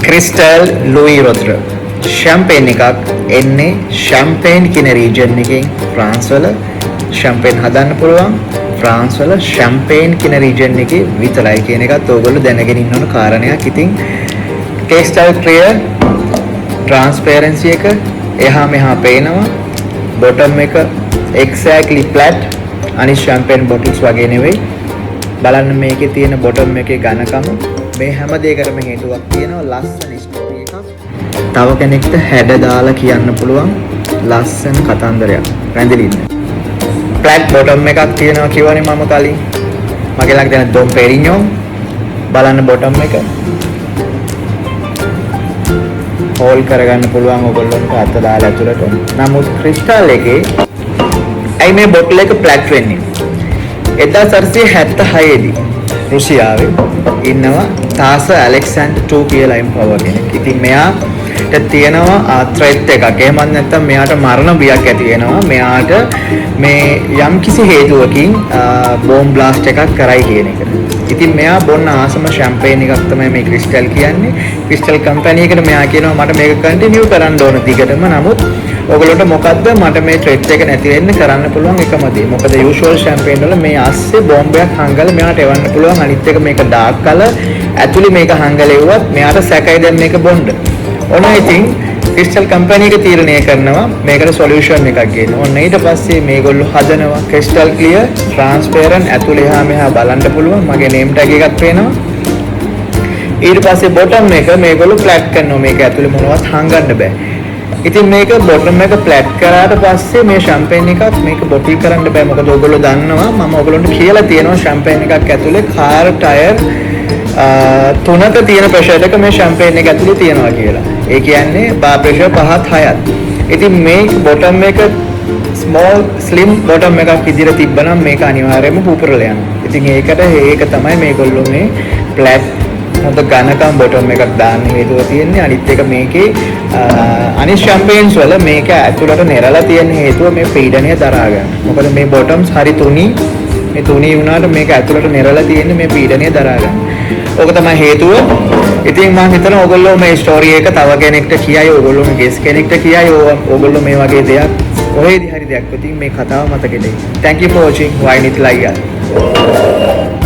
Crystal ලුයි රොත්‍ර ෂැම්පේන් එකක් එන්නේ ෂැම්පේන් කියන රීජන් එකෙන් ෆ්‍රාන්ස් වල ෂැම්පේන් හදන්න පුළුවන් ෆ්‍රාන්ස් වල ෂැම්පේන් කියන රීජන් එකේ විතරයි කියන එකත් ඕගොල්ලෝ දැනගෙන ඉන්න ඕන කාරණයක්. ඉතින් ක්‍රිස්ටල් ක්ලියර් ට්‍රාන්ස්පරන්සි එක එහා මෙහා පේනවා. බොටම් එක exactly flat අනිත් ෂැම්පේන් බොටල්ස් වගේ නෙවෙයි. බලන්න මේකේ තියෙන බොටම් එකේ ඝනකම මේ හැම දෙයකටම හේතුවක් තියෙනවා ලස්සන ස්ටෝරි එකක්. තව කෙනෙක්ට හැඩ දාලා කියන්න පුළුවන් ලස්සන කතන්දරයක්. රැඳිලින්න. ෆ්ලැට් බොටම් එකක් තියෙනවා කියවනේ මම කලින්. මගේ ළඟ තියෙන ඩොම් පෙරිඤ්ඤෝ බලන්න බොටම් එක. හෝල් කරගන්න පුළුවන් ඔයගොල්ලන්ට අත දාලා ඇතුළට. නමුත් ක්‍රිස්ටල් එකේ ඇයි මේ බොටල් එක ෆ්ලැට් වෙන්නේ? 1976 දී රුසියාවේ ඉන්නවා තාස ඇලෙක්සැන්ඩර් 2 කියලා එම්පවර් කෙනෙක්. ඉතින් මෙයාට තියෙනවා ත්‍රෙට් එකක්. එහෙමත් නැත්නම් මෙයාට මරණ බියක් ඇති වෙනවා. මෙයාට මේ යම්කිසි හේතුවකින් බෝම්බ් බ්ලාස්ට් එකක් කරයි කියන එකට. ඉතින් මෙයා බොන්න ආසම ෂැම්පේන් එකක් තමයි මේ ක්‍රිස්ටල් කියන්නේ. ක්‍රිස්ටල් කම්පැනි එකට මෙයා කියනවා මට මේක කන්ටිනියු කරන්න ඕන දිගටම. නමුත් ඔයගොල්ලෝට මොකද්ද මට මේ ට්‍රෙඩ් එක නැති වෙන්න කරන්න පුළුවන් එකම දේ. මොකද යූෂුවල් ෂැම්පේන් වල මේ ASCII බෝම්බයක් හංගලා මෙයාට එවන්න පුළුවන්. අනිත් එක මේක ඩාර්ක් කලර් ඇතුලේ මේක හංගලෙව්වත් මෙයාට සැකයි දැන් මේක බොන්න. ඔන්න ඉතින් ක්‍රිස්ටල් කම්පැනි එක තීරණය කරනවා මේකට සොලියුෂන් එකක් ගන්න. ඔන්න ඊට පස්සේ මේගොල්ලෝ හදනවා ක්‍රිස්ටල් ක්ලියර් ට්‍රාන්ස්පරන්ට් ඇතුලේ එහා මෙහා බලන්න පුළුවන්. මගේ නේම් ටැග් එකක් පේනවා. ඊට පස්සේ බොටම් එක මේගොල්ලෝ ෆ්ලැට් කරනවා. මේක ඇතුලේ මොනවත් හංගන්න බෑ. ඉතින් මේක බොටම් එක ෆ්ලැට් කරාට පස්සේ මේ ෂැම්පේන් එකක් මේක බොටල් කරන්න බෑ. මොකද ඔයගොල්ලෝ දන්නවා මම ඔයගොල්ලන්ට කියලා තියෙනවා ෂැම්පේන් එකක් ඇතුලේ කාර් ටයර් තුනක තියෙන ප්‍රෙෂර් එක මේ ෂැම්පේන් එක ඇතුලේ තියෙනවා කියලා. ඒ කියන්නේ බාර් ප්‍රෙෂර් 5ත් 6ත්. ඉතින් මේ බොටම් එක ස්මෝල් ස්ලිම් බොටම් එකක් විදිහට තිබ්බනම් මේක අනිවාර්යයෙන්ම පුපුරලා යනවා. ඉතින් ඒක තමයි මේගොල්ලෝ මේ ෆ්ලැට් හොඳ ඝනකම් බොටම් එකක් දාන්න හේතුව තියෙන්නේ. අනිත් එක මේකේ අනිත් ෂැම්පේන්ස් වල මේක ඇතුළට නෙරලා තියෙන හේතුව මේ පීඩනය දරා ගන්න. මොකද මේ බොටම්ස් හරි තුනී. මේ තුනී වුණාට මේක ඇතුළට නෙරලා තියෙන්නේ මේ පීඩනය දරා ගන්න. ඕක තමයි හේතුව. ඉතින් මම හිතනවා ඔයගොල්ලෝ මේ ස්ටෝරි එක තව කෙනෙක්ට කියයි, ඔයගොල්ලෝ මේ ගෙස් කෙනෙක්ට කියයි, ඔයගොල්ලෝ මේ වගේ දෙයක් කොහෙදි හරි දෙයක් ඉතින් මේ කතාව මතකෙට. Thank you for watching. Why not like that?